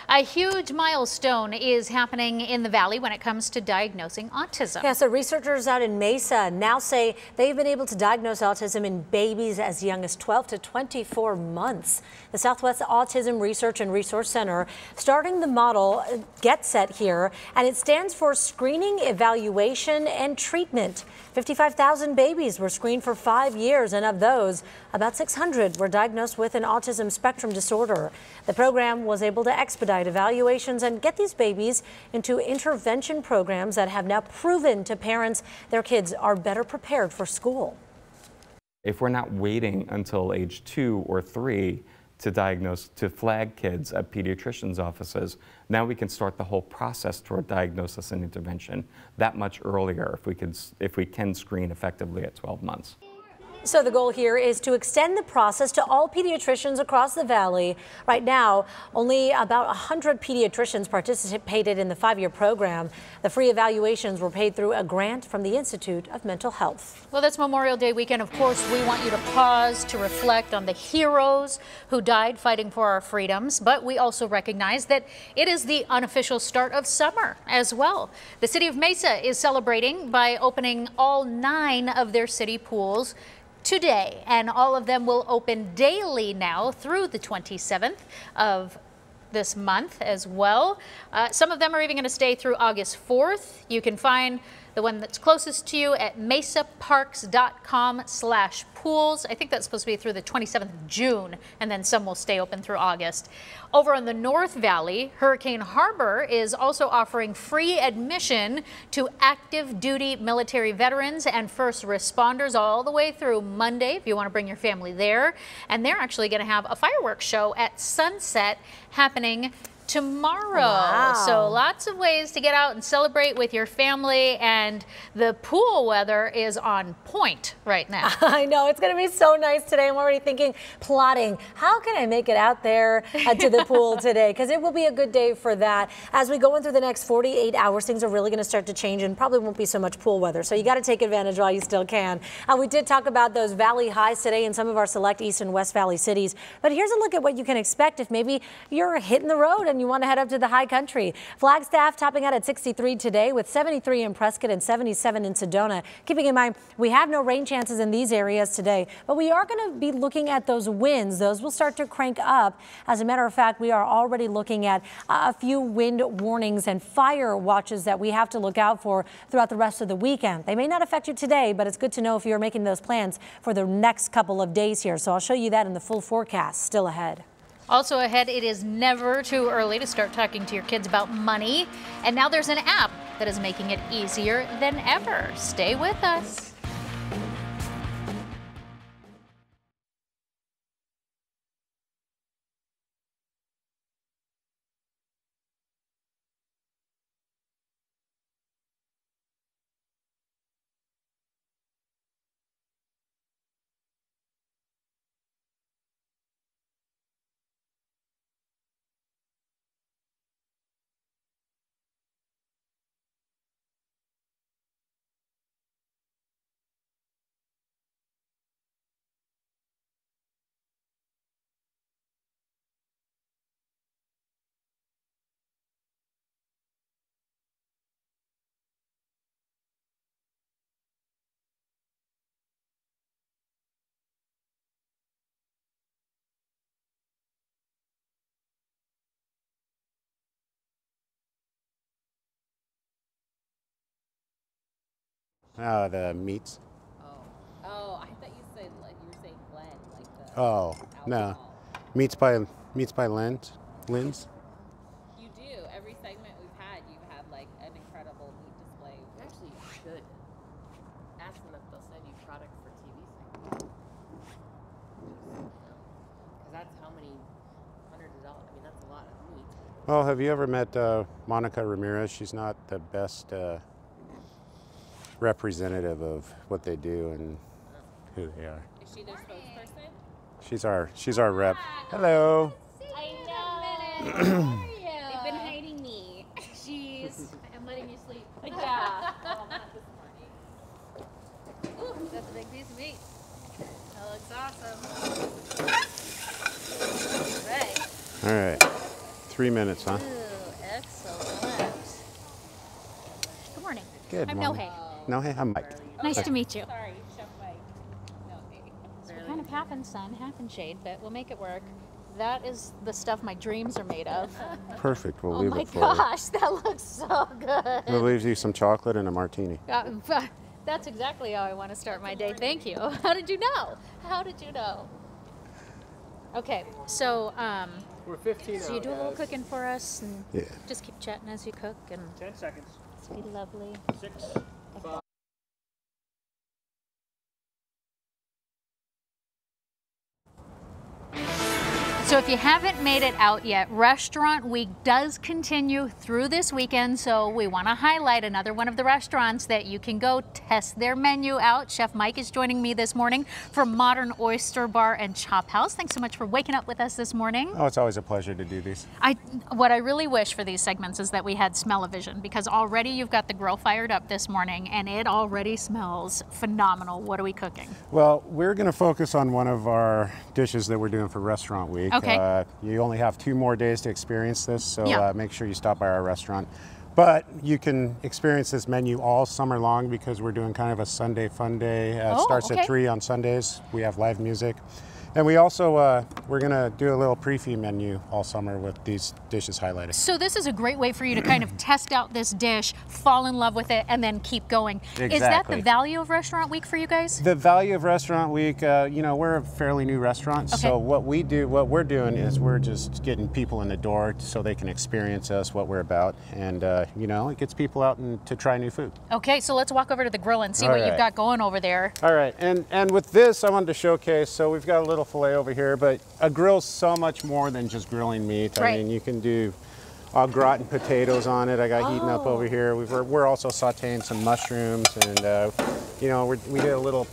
A huge milestone is happening in the Valley when it comes to diagnosing autism. Yeah, so researchers out in Mesa now say they've been able to diagnose autism in babies as young as 12 to 24 months. The Southwest Autism Research and Resource Center starting the model Get Set here, and it stands for Screening, Evaluation, and Treatment. 55,000 babies were screened for 5 years, and of those, about 600 were diagnosed with an autism spectrum disorder. The program was able to expedite evaluations and get these babies into intervention programs that have now proven to parents their kids are better prepared for school. If we're not waiting until age 2 or 3 to diagnose, to flag kids at pediatricians' offices, now we can start the whole process toward diagnosis and intervention that much earlier if we can screen effectively at 12 months. So the goal here is to extend the process to all pediatricians across the Valley. Right now, only about 100 pediatricians participated in the 5-year program. The free evaluations were paid through a grant from the Institute of Mental Health. Well, this Memorial Day weekend, of course, we want you to pause to reflect on the heroes who died fighting for our freedoms, but we also recognize that it is the unofficial start of summer as well. The city of Mesa is celebrating by opening all 9 of their city pools today, and all of them will open daily now through the 27th of this month as well. Some of them are even going to stay through August 4th. You can find the one that's closest to you at mesaparks.com/pools. I think that's supposed to be through the 27th of June, and then some will stay open through August. Over in the North Valley, Hurricane Harbor is also offering free admission to active duty military veterans and first responders all the way through Monday if you want to bring your family there. And they're actually going to have a fireworks show at sunset happening tomorrow. Wow. So lots of ways to get out and celebrate with your family, and the pool weather is on point right now. I know, it's going to be so nice today. I'm already plotting, how can I make it out there to the pool today? Because it will be a good day for that. As we go in through the next 48 hours, things are really going to start to change and probably won't be so much pool weather. So you got to take advantage while you still can. We did talk about those valley highs today in some of our select East and West Valley cities. But here's a look at what you can expect if maybe you're hitting the road and you want to head up to the high country. Flagstaff topping out at 63 today with 73 in Prescott and 77 in Sedona. Keeping in mind, we have no rain chances in these areas today, but we are going to be looking at those winds. Those will start to crank up. As a matter of fact, we are already looking at a few wind warnings and fire watches that we have to look out for throughout the rest of the weekend. They may not affect you today, but it's good to know if you're making those plans for the next couple of days here. So I'll show you that in the full forecast still ahead. Also ahead, it is never too early to start talking to your kids about money. And now there's an app that is making it easier than ever. Stay with us. The meats. Oh, I thought you said like you were saying blend, like the. Oh, no. Meats by Lynn's. You do. Every segment we've had, you have like an incredible meat display. Actually, you should ask them if they'll send you product for TV segments. Because that's how many hundreds of dollars. I mean, that's a lot of meat. Well, have you ever met Monica Ramirez? She's not the best representative of what they do and who they are. Is she their spokesperson? She's our rep. Hello. I know. How are you? They've been hiding me. Jeez, I'm letting you sleep. Yeah. Well, not this morning. Ooh, that's a big piece of meat. That looks awesome. All right. 3 minutes, huh? Ooh, excellent. Good morning. Good I'm morning. Nohe. Nohe, I'm Mike. Nice to meet you. Sorry, Chef Mike. No, So we're kind of half in sun, half in shade, but we'll make it work. That is the stuff my dreams are made of. Perfect. We'll Oh leave my it for gosh, that looks so good. you. We'll leave you some chocolate and a martini. That's exactly how I want to start my day. Thank you. How did you know? How did you know? Okay, so we're 15 so you do a little cooking for us, and yeah. just keep chatting as you cook, and 10 seconds. It's be lovely. 6, 5. So if you haven't made it out yet, Restaurant Week does continue through this weekend, so we want to highlight another one of the restaurants that you can go test their menu out. Chef Mike is joining me this morning from Modern Oyster Bar and Chop House. Thanks so much for waking up with us this morning. Oh, it's always a pleasure to do these. What I really wish for these segments is that we had smell-o-vision, because already you've got the grill fired up this morning and it already smells phenomenal. What are we cooking? Well, we're going to focus on one of our dishes that we're doing for Restaurant Week. Okay. You only have 2 more days to experience this, so Yeah. make sure you stop by our restaurant. But you can experience this menu all summer long because we're doing kind of a Sunday fun day. It starts okay. at 3 on Sundays. We have live music. And we also, we're gonna do a little pre-feed menu all summer with these dishes highlighted. So this is a great way for you to kind of test out this dish, fall in love with it, and then keep going. Exactly. Is that the value of Restaurant Week for you guys? The value of Restaurant Week, you know, we're a fairly new restaurant, so what we're doing is we're just getting people in the door so they can experience us, what we're about, and you know, it gets people out and to try new food. Okay, so let's walk over to the grill and see what you've got going over there. All right, and with this, I wanted to showcase, so we've got a little filet over here, but a grill's so much more than just grilling meat. I mean, you can do au gratin potatoes on it. I got heating up over here. We're also sauteing some mushrooms, and you know, we did a little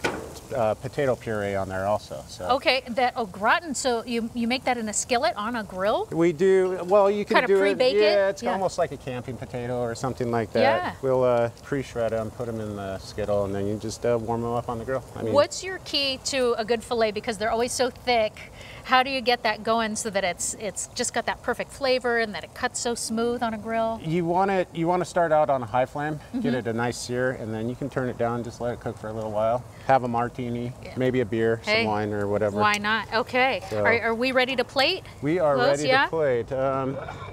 potato puree on there also. So. Okay, that au gratin, so you make that in a skillet on a grill? We do, well, you can kind do of pre-bake it. Yeah, it's almost like a camping potato or something like that. Yeah. We'll pre-shred them, put them in the skittle, and then you just warm them up on the grill. I mean, what's your key to a good filet? Because they're always so thick. How do you get that going so that it's just got that perfect flavor and that it cuts so smooth on a grill? You want to start out on a high flame, get it a nice sear, and then you can turn it down and just let it cook for a little while. Have a martini, maybe a beer, some wine or whatever. Why not? Okay. So, are we ready to plate? We are ready to plate.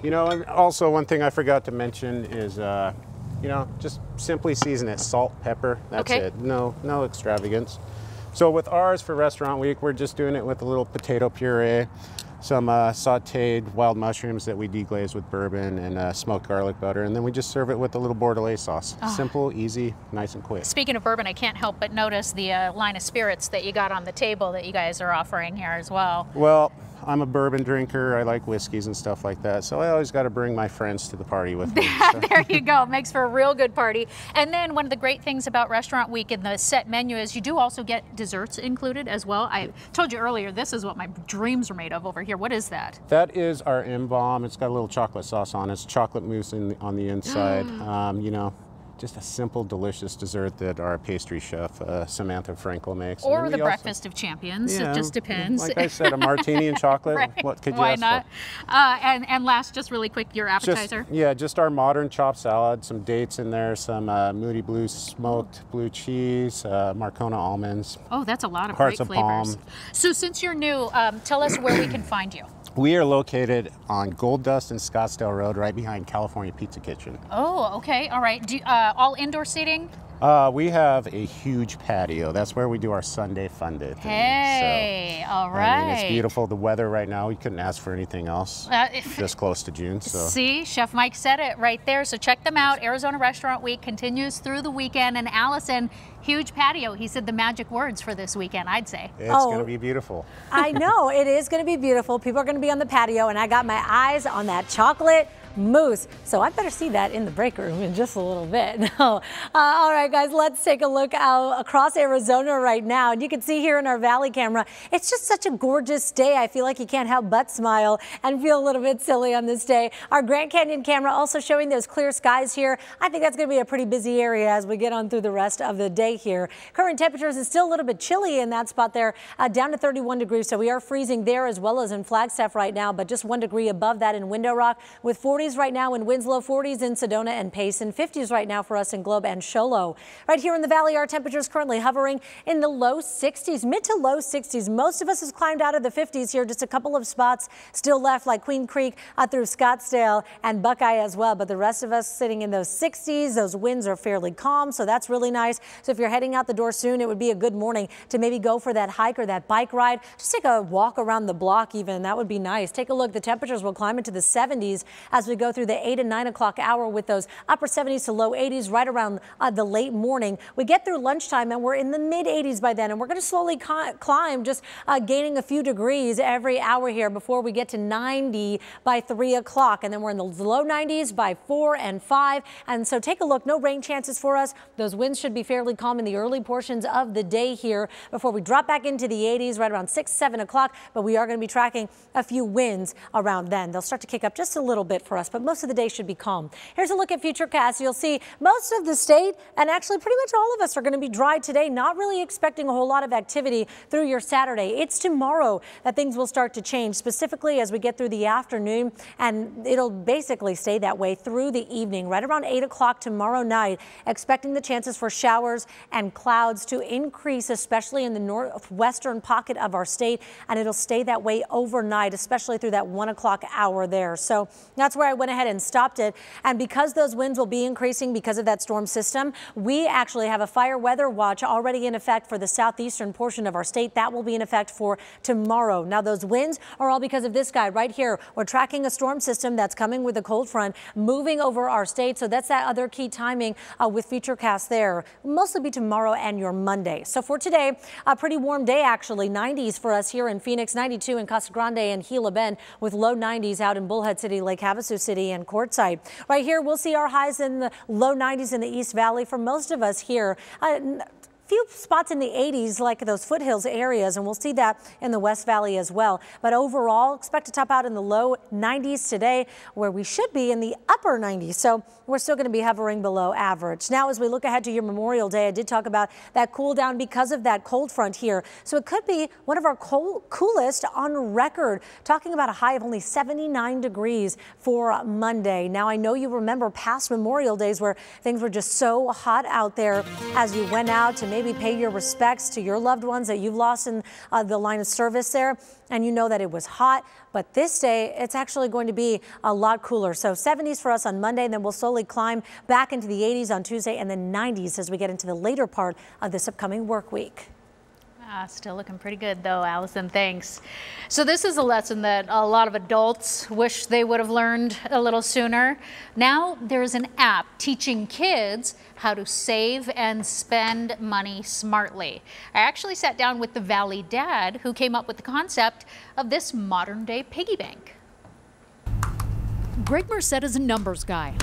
You know, and also one thing I forgot to mention is, you know, just simply season it, salt, pepper, that's it. No extravagance. So with ours for Restaurant Week, we're just doing it with a little potato puree, some sauteed wild mushrooms that we deglaze with bourbon and smoked garlic butter, and then we just serve it with a little Bordelaise sauce. Simple, easy, nice and quick. Speaking of bourbon, I can't help but notice the line of spirits that you got on the table that you guys are offering here as well. Well, I'm a bourbon drinker. I like whiskeys and stuff like that. So I always got to bring my friends to the party with me. So. There you go. Makes for a real good party. And then one of the great things about Restaurant Week in the set menu is you do also get desserts included as well. I told you earlier, this is what my dreams are made of over here. What is that? That is our M-Bomb. It's got a little chocolate sauce on it. It's chocolate mousse on the inside. You know, just a simple, delicious dessert that our pastry chef, Samantha Frankel, makes. Or the Breakfast of Champions, it just depends. Like I said, a martini and chocolate, what could you ask not? for? And last, just really quick, your appetizer. Just our modern chopped salad, some dates in there, some Moody Blue smoked blue cheese, Marcona almonds. Oh, that's a lot of hearts great of flavors. palm. So since you're new, tell us where we can find you. We are located on Gold Dust and Scottsdale Road, right behind California Pizza Kitchen. Oh, okay, all right. Do you, all indoor seating? We have a huge patio. That's where we do our Sunday fun day thing. Hey, so, all right. I mean, it's beautiful. The weather right now, we couldn't ask for anything else. Just close to June. So. See, Chef Mike said it right there. So check them out. Arizona Restaurant Week continues through the weekend. And Allison, huge patio. He said the magic words for this weekend, I'd say. It's going to be beautiful. I know, it is going to be beautiful. People are going to be on the patio, and I got my eyes on that chocolate mousse. So I better see that in the break room in just a little bit. All right, guys, let's take a look out across Arizona right now. And you can see here in our Valley camera, it's just such a gorgeous day. I feel like you can't help but smile and feel a little bit silly on this day. Our Grand Canyon camera also showing those clear skies here. I think that's going to be a pretty busy area as we get on through the rest of the day here. Current temperatures is still a little bit chilly in that spot there, down to 31 degrees. So we are freezing there as well as in Flagstaff right now, but just 1 degree above that in Window Rock, with 40s right now in Winslow, 40s in Sedona and Payson, 50s right now for us in Globe and Show Low. Right here in the valley, our temperatures currently hovering in the low 60s, mid to low 60s. Most of us has climbed out of the 50s here, just a couple of spots still left like Queen Creek through Scottsdale and Buckeye as well. But the rest of us sitting in those 60s. Those winds are fairly calm, so that's really nice. So if you're heading out the door soon, it would be a good morning to maybe go for that hike or that bike ride. Just take a walk around the block even. That would be nice. Take a look. The temperatures will climb into the 70s as we go through the 8 and 9 o'clock hour, with those upper 70s to low 80s right around the late morning. We get through lunchtime and we're in the mid 80s by then, and we're going to slowly climb, just gaining a few degrees every hour here before we get to 90 by 3 o'clock, and then we're in the low 90s by 4 and 5. And so take a look. No rain chances for us. Those winds should be fairly calm in the early portions of the day here before we drop back into the 80s right around 6, 7 o'clock. But we are going to be tracking a few winds around then. They'll start to kick up just a little bit for us, but most of the day should be calm. Here's a look at Futurecast. You'll see most of the state, and actually pretty much all of us, are going to be dry today. Not really expecting a whole lot of activity through your Saturday. It's tomorrow that things will start to change, specifically as we get through the afternoon, and it'll basically stay that way through the evening. Right around 8 o'clock tomorrow night, expecting the chances for showers and clouds to increase, especially in the northwestern pocket of our state, and it'll stay that way overnight, especially through that 1 o'clock hour there. So that's where I went ahead and stopped it. And because those winds will be increasing because of that storm system, we actually have a fire weather watch already in effect for the southeastern portion of our state. That will be in effect for tomorrow. Now, those winds are all because of this guy right here. We're tracking a storm system that's coming with a cold front moving over our state. So that's that other key timing with Futurecast there. Mostly be tomorrow and your Monday. So for today, a pretty warm day, actually. 90s for us here in Phoenix, 92 in Casa Grande and Gila Bend, with low 90s out in Bullhead City, Lake Havasu City, and Quartzsite. Right here, we'll see our highs in the low 90s in the East Valley for most of us here. Few spots in the 80s like those foothills areas, and we'll see that in the West Valley as well. But overall, expect to top out in the low 90s today, where we should be in the upper 90s. So we're still going to be hovering below average. Now, as we look ahead to your Memorial Day, I did talk about that cool down because of that cold front here. So it could be one of our coolest on record, talking about a high of only 79 degrees for Monday. Now, I know you remember past Memorial Days where things were just so hot out there as you went out to maybe pay your respects to your loved ones that you've lost in the line of service there, and you know that it was hot. But this day, it's actually going to be a lot cooler. So 70s for us on Monday, and then we'll slowly climb back into the 80s on Tuesday, and then 90s as we get into the later part of this upcoming work week. Still looking pretty good though, Allison, thanks. So this is a lesson that a lot of adults wish they would have learned a little sooner. Now there's an app teaching kids how to save and spend money smartly. I actually sat down with the Valley dad who came up with the concept of this modern day piggy bank. Greg Merced is a numbers guy.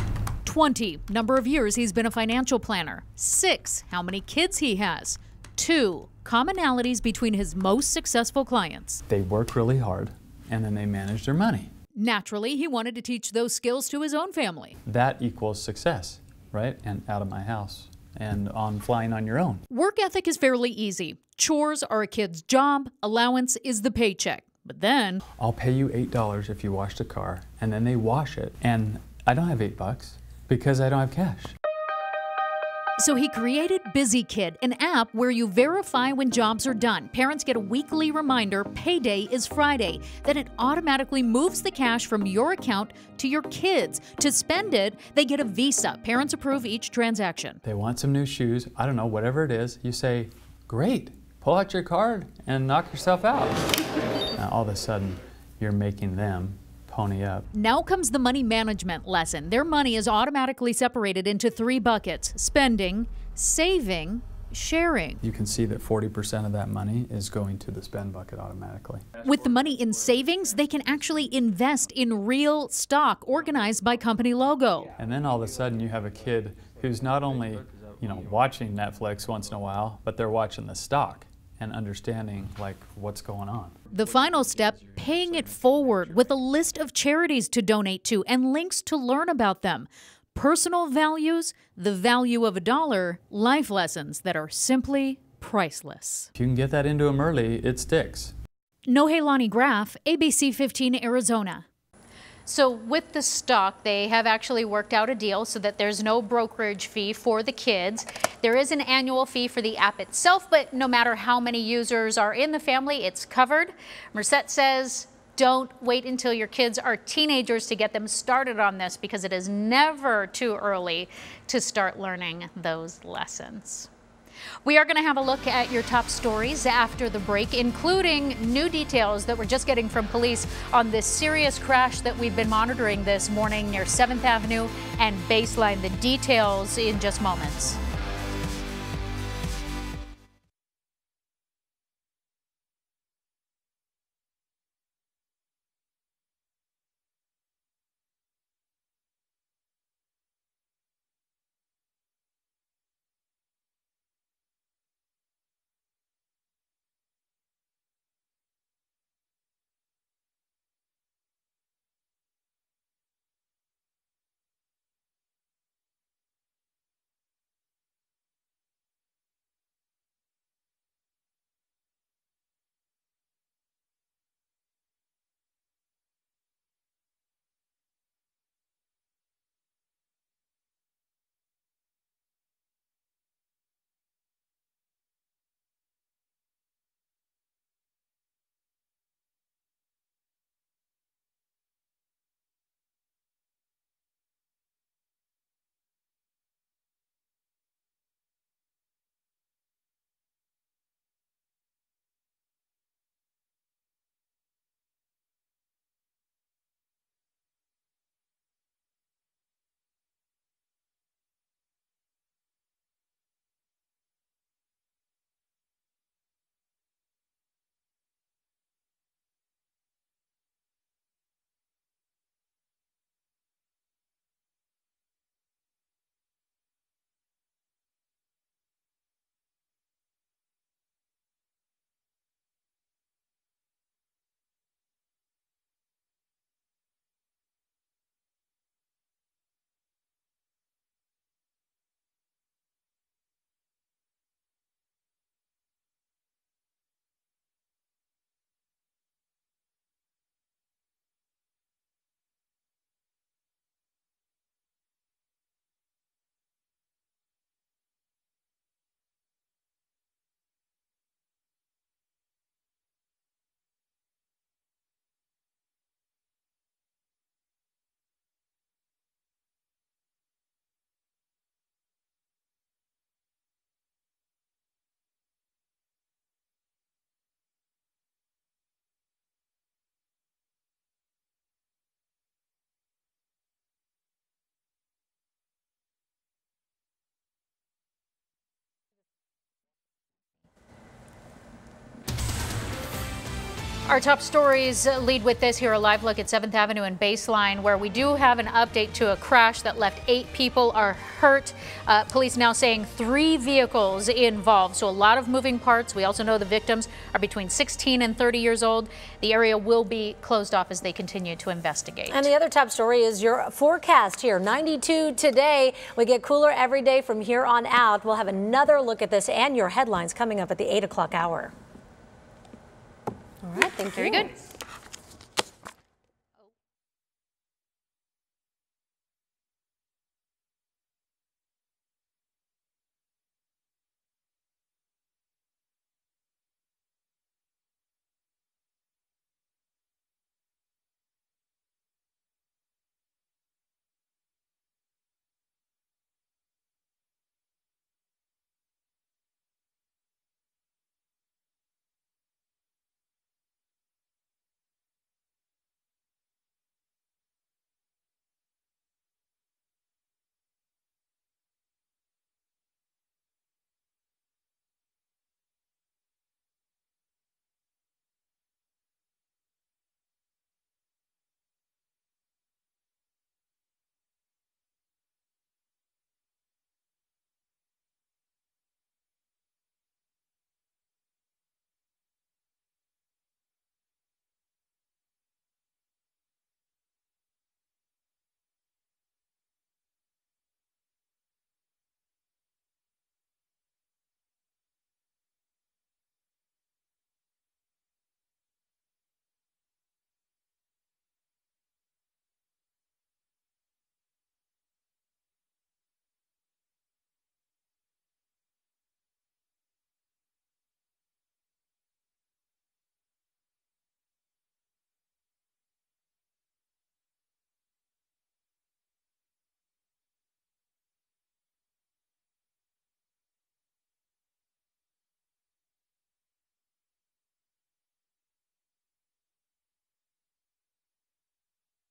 20, number of years he's been a financial planner. 6, how many kids he has. 2, commonalities between his most successful clients. They work really hard and then they manage their money. Naturally, he wanted to teach those skills to his own family. That equals success, right? And out of my house and on flying on your own. Work ethic is fairly easy. Chores are a kid's job, allowance is the paycheck. But then, I'll pay you $8 if you wash the car, and then they wash it. And I don't have $8 because I don't have cash. So he created Busy Kid, an app where you verify when jobs are done. Parents get a weekly reminder payday is Friday. Then it automatically moves the cash from your account to your kids. To spend it, they get a Visa. Parents approve each transaction. They want some new shoes, I don't know, whatever it is. You say, great, pull out your card and knock yourself out. Now all of a sudden, you're making them pony up. Now comes the money management lesson. Their money is automatically separated into 3 buckets: spending, saving, sharing. You can see that 40% of that money is going to the spend bucket automatically. With the money in savings, they can actually invest in real stock organized by company logo. And then all of a sudden you have a kid who's not only, watching Netflix once in a while, but they're watching the stock and understanding what's going on. The final step, paying it forward with a list of charities to donate to and links to learn about them. Personal values, the value of $1, life lessons that are simply priceless. If you can get that into them early, it sticks. Nohelani Graff, ABC 15 Arizona. So with the stock, they have actually worked out a deal so that there's no brokerage fee for the kids. There is an annual fee for the app itself, but no matter how many users are in the family, it's covered. Merced says, don't wait until your kids are teenagers to get them started on this, because it is never too early to start learning those lessons. We are going to have a look at your top stories after the break, including new details that we're just getting from police on this serious crash that we've been monitoring this morning near 7th Avenue and Baseline. The details in just moments. Our top stories lead with this here, a live look at 7th Avenue and Baseline, where we do have an update to a crash that left 8 people are hurt. Police now saying 3 vehicles involved, so a lot of moving parts. We also know the victims are between 16 and 30 years old. The area will be closed off as they continue to investigate. And the other top story is your forecast here. 92 today. We get cooler every day from here on out. We'll have another look at this and your headlines coming up at the 8 o'clock hour. All right, thank you. Very good.